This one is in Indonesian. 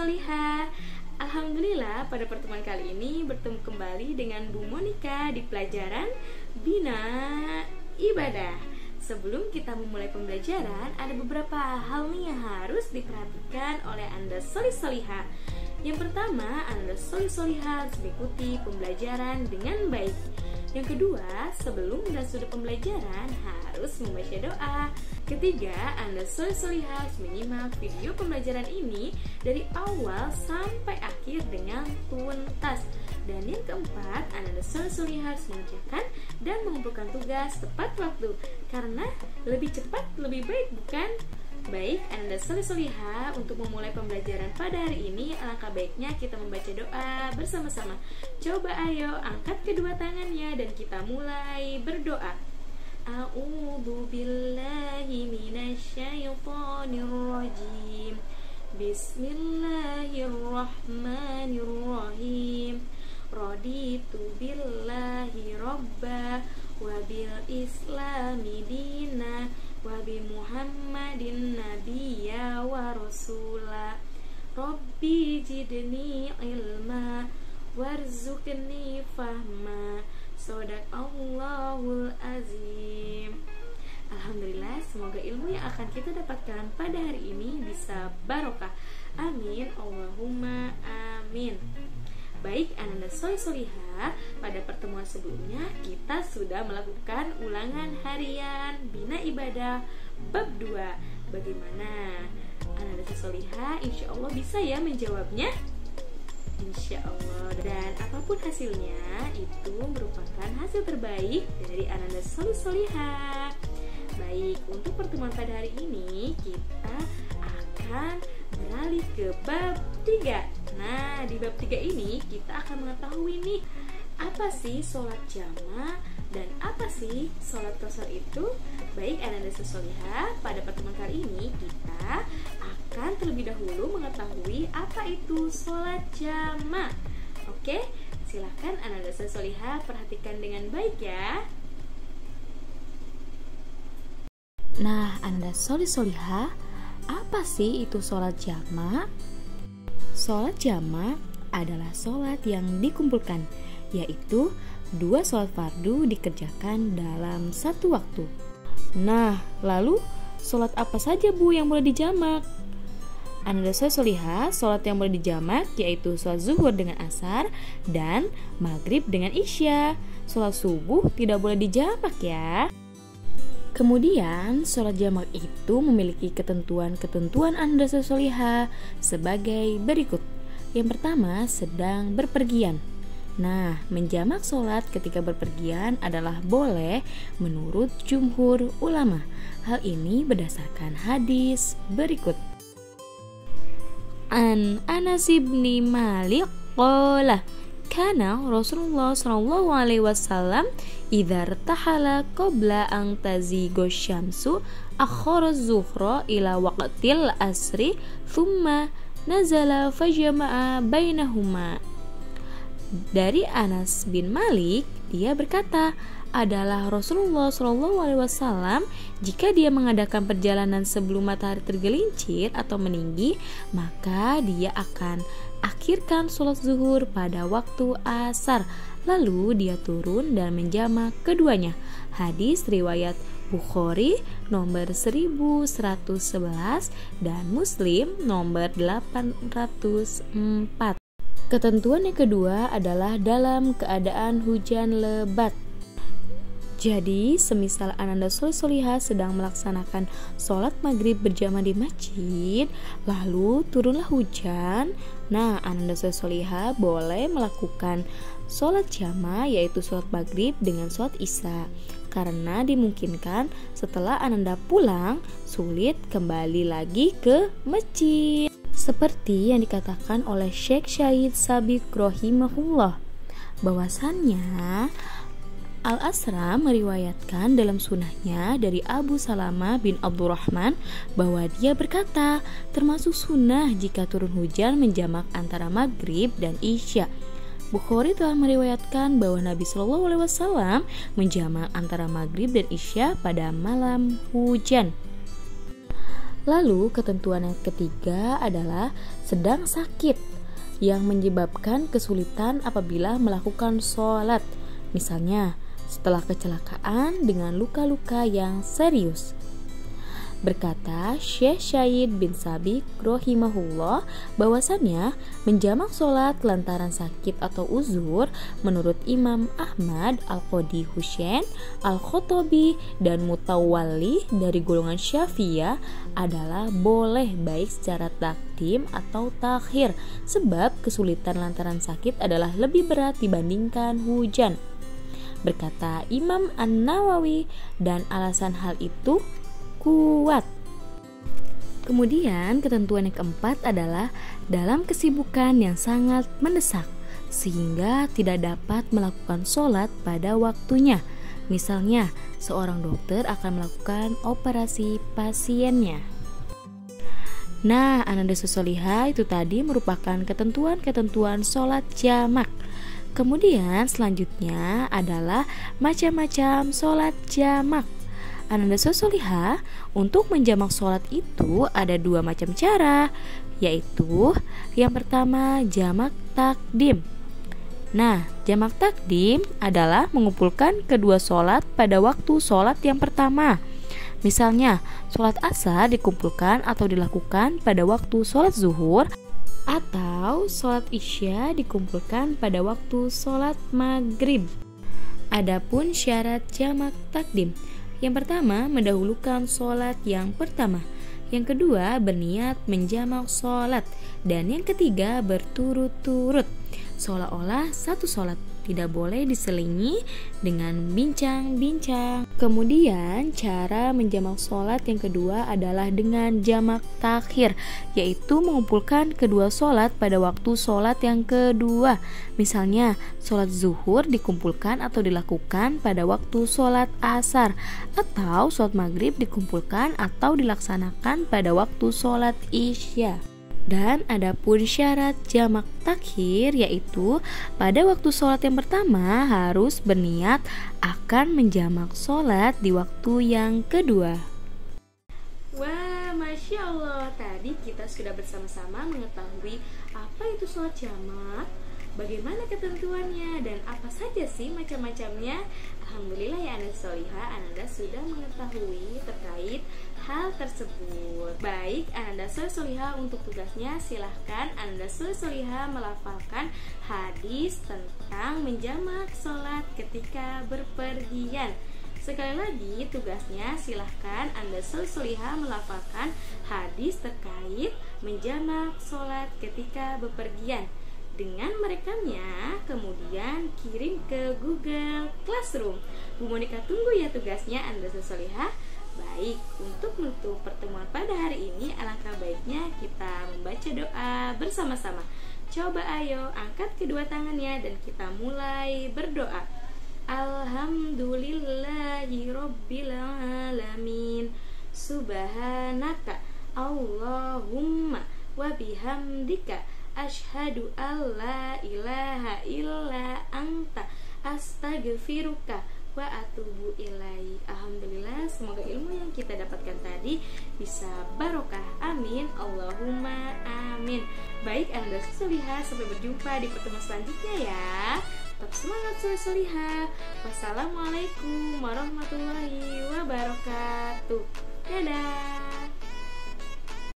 Solihah. Alhamdulillah pada pertemuan kali ini bertemu kembali dengan Bu Monica di pelajaran Bina Ibadah. Sebelum kita memulai pembelajaran, ada beberapa hal nih yang harus diperhatikan oleh Anda Solih-Solihah. Yang pertama, Anda Solih-Solihah harus mengikuti pembelajaran dengan baik. Yang kedua, sebelum dan sudah pembelajaran harus membaca doa. Ketiga, Anda Solih-Solihah harus menyimak video pembelajaran ini dari awal sampai akhir dengan tuntas. Dan yang keempat, Anda Solih-Solihah harus mengerjakan dan mengumpulkan tugas tepat waktu, karena lebih cepat lebih baik, bukan? Baik, Anda Solih-Solihah, untuk memulai pembelajaran pada hari ini, alangkah baiknya kita membaca doa bersama-sama. Coba ayo angkat kedua tangannya dan kita mulai berdoa. A'udzu billahi minasyaitonir rajim. Bismillahirrahmanirrahim. Raditu billahi robba wa bil islami dina wa bi Muhammadin nabiyya wa rasula. Rabbi jidni ilma warzuqni fahma. Shadaqallahul azim. Alhamdulillah, semoga ilmu yang akan kita dapatkan pada hari ini bisa barokah. Amin, Allahumma amin. Baik, Anda Solih-Solihah, pada pertemuan sebelumnya kita sudah melakukan ulangan harian Bina Ibadah bab 2. Bagaimana? Anda Solih-Solihah insya Allah bisa ya menjawabnya? Insya Allah. Dan apapun hasilnya, itu merupakan hasil terbaik dari Anda Solih-Solihah. Baik, untuk pertemuan pada hari ini kita akan beralih ke bab 3. Nah, di bab 3 ini kita akan mengetahui nih, apa sih sholat jama' dan apa sih sholat qasar itu. Baik, Anda Solih-Solihah, pada pertemuan kali ini kita akan terlebih dahulu mengetahui apa itu sholat jama'. Oke, silakan Anda Solih-Solihah perhatikan dengan baik ya. Nah, Anda Solih-Solihah, apa sih itu sholat jama'? Sholat jama' adalah sholat yang dikumpulkan, yaitu 2 sholat fardu dikerjakan dalam satu waktu. Nah, lalu sholat apa saja Bu yang boleh dijamak? Anda Solih-Solihah, sholat yang boleh dijamak yaitu sholat zuhur dengan asar dan maghrib dengan isya. Sholat subuh tidak boleh dijamak ya. Kemudian, sholat jamak itu memiliki ketentuan-ketentuan Anda Solih-Solihah sebagai berikut. Yang pertama, sedang berpergian. Nah, menjamak sholat ketika berpergian adalah boleh menurut jumhur ulama. Hal ini berdasarkan hadis berikut. An Anas bin Malik qala kana Rasulullah sallallahu alaihi wasallam idza irtahala qabla an tazigo syamsu akhara zuhra ila waqtil asri thumma nazala fajama'a bainahuma. Dari Anas bin Malik, dia berkata, adalah Rasulullah SAW jika dia mengadakan perjalanan sebelum matahari tergelincir atau meninggi, maka dia akan akhirkan sholat zuhur pada waktu asar, lalu dia turun dan menjamak keduanya. Hadis riwayat Bukhari nomor 1111 dan Muslim nomor 804. Ketentuan yang kedua adalah dalam keadaan hujan lebat. Jadi, semisal Anda Solih-Solihah sedang melaksanakan sholat maghrib berjamaah di masjid, lalu turunlah hujan, nah Anda Solih-Solihah boleh melakukan sholat jamaah yaitu sholat maghrib dengan sholat isya, karena dimungkinkan setelah Anda pulang sulit kembali lagi ke masjid. Seperti yang dikatakan oleh Syekh Syahid Sabiq rahimahullah, bahwasannya Al-Asra meriwayatkan dalam sunnahnya dari Abu Salamah bin Abdurrahman bahwa dia berkata, termasuk sunnah jika turun hujan menjamak antara maghrib dan isya. Bukhari telah meriwayatkan bahwa Nabi Shallallahu Alaihi Wasallam menjamak antara maghrib dan isya pada malam hujan. Lalu ketentuan yang ketiga adalah sedang sakit, yang menyebabkan kesulitan apabila melakukan sholat, misalnya setelah kecelakaan dengan luka-luka yang serius. Berkata Syekh Syahid bin Sabiq rahimahullah bahwasannya menjamak sholat lantaran sakit atau uzur menurut Imam Ahmad, Al-Qadi Husain, Al-Khotobi, dan Mutawalli dari golongan Syafi'iyah adalah boleh baik secara takdim atau takhir, sebab kesulitan lantaran sakit adalah lebih berat dibandingkan hujan. Berkata Imam An-Nawawi, dan alasan hal itu kuat. Kemudian ketentuan yang keempat adalah dalam kesibukan yang sangat mendesak sehingga tidak dapat melakukan sholat pada waktunya. Misalnya seorang dokter akan melakukan operasi pasiennya. Nah, Ananda Solihah, itu tadi merupakan ketentuan-ketentuan sholat jamak. Kemudian selanjutnya adalah macam-macam sholat jamak. Ananda Solihah, untuk menjamak sholat itu ada dua macam cara, yaitu yang pertama jamak takdim. Nah, jamak takdim adalah mengumpulkan kedua sholat pada waktu sholat yang pertama. Misalnya, sholat asar dikumpulkan atau dilakukan pada waktu sholat zuhur, atau sholat isya dikumpulkan pada waktu sholat maghrib. Adapun syarat jamak takdim, yang pertama mendahulukan sholat yang pertama, yang kedua berniat menjamak sholat, dan yang ketiga berturut-turut, seolah-olah satu sholat, tidak boleh diselingi dengan bincang-bincang. Kemudian cara menjamak sholat yang kedua adalah dengan jamak takhir, yaitu mengumpulkan kedua sholat pada waktu sholat yang kedua. Misalnya sholat zuhur dikumpulkan atau dilakukan pada waktu sholat asar, atau sholat maghrib dikumpulkan atau dilaksanakan pada waktu sholat isya. Dan adapun syarat jamak takhir, yaitu pada waktu sholat yang pertama harus berniat akan menjamak sholat di waktu yang kedua. Wah, Masya Allah, tadi kita sudah bersama-sama mengetahui apa itu sholat jamak, bagaimana ketentuannya, dan apa saja sih macam-macamnya. Alhamdulillah ya Ananda Solihah, Ananda sudah mengetahui terkait hal tersebut. Baik, Ananda Solihah, untuk tugasnya silahkan Ananda Solihah melafalkan hadis tentang menjamak sholat ketika berpergian. Sekali lagi tugasnya silahkan Anda Solihah melafalkan hadis terkait menjamak sholat ketika bepergian. Dengan merekamnya, kemudian kirim ke Google Classroom. Bu Monika tunggu ya tugasnya Anda Solihah. Baik, untuk menutup pertemuan pada hari ini, alangkah baiknya kita membaca doa bersama-sama. Coba ayo angkat kedua tangannya dan kita mulai berdoa. Alhamdulillahi Rabbil Alamin. Subhanaka Allahumma wa bihamdika asyhadu alla ilaha illa anta astaghfiruka wa atubu ilaihi. Alhamdulillah, semoga ilmu yang kita dapatkan tadi bisa barokah. Amin, Allahumma amin. Baik Anda Solihah, sampai berjumpa di pertemuan selanjutnya ya. Tetap semangat Solihah. Wassalamualaikum warahmatullahi wabarakatuh. Dadah.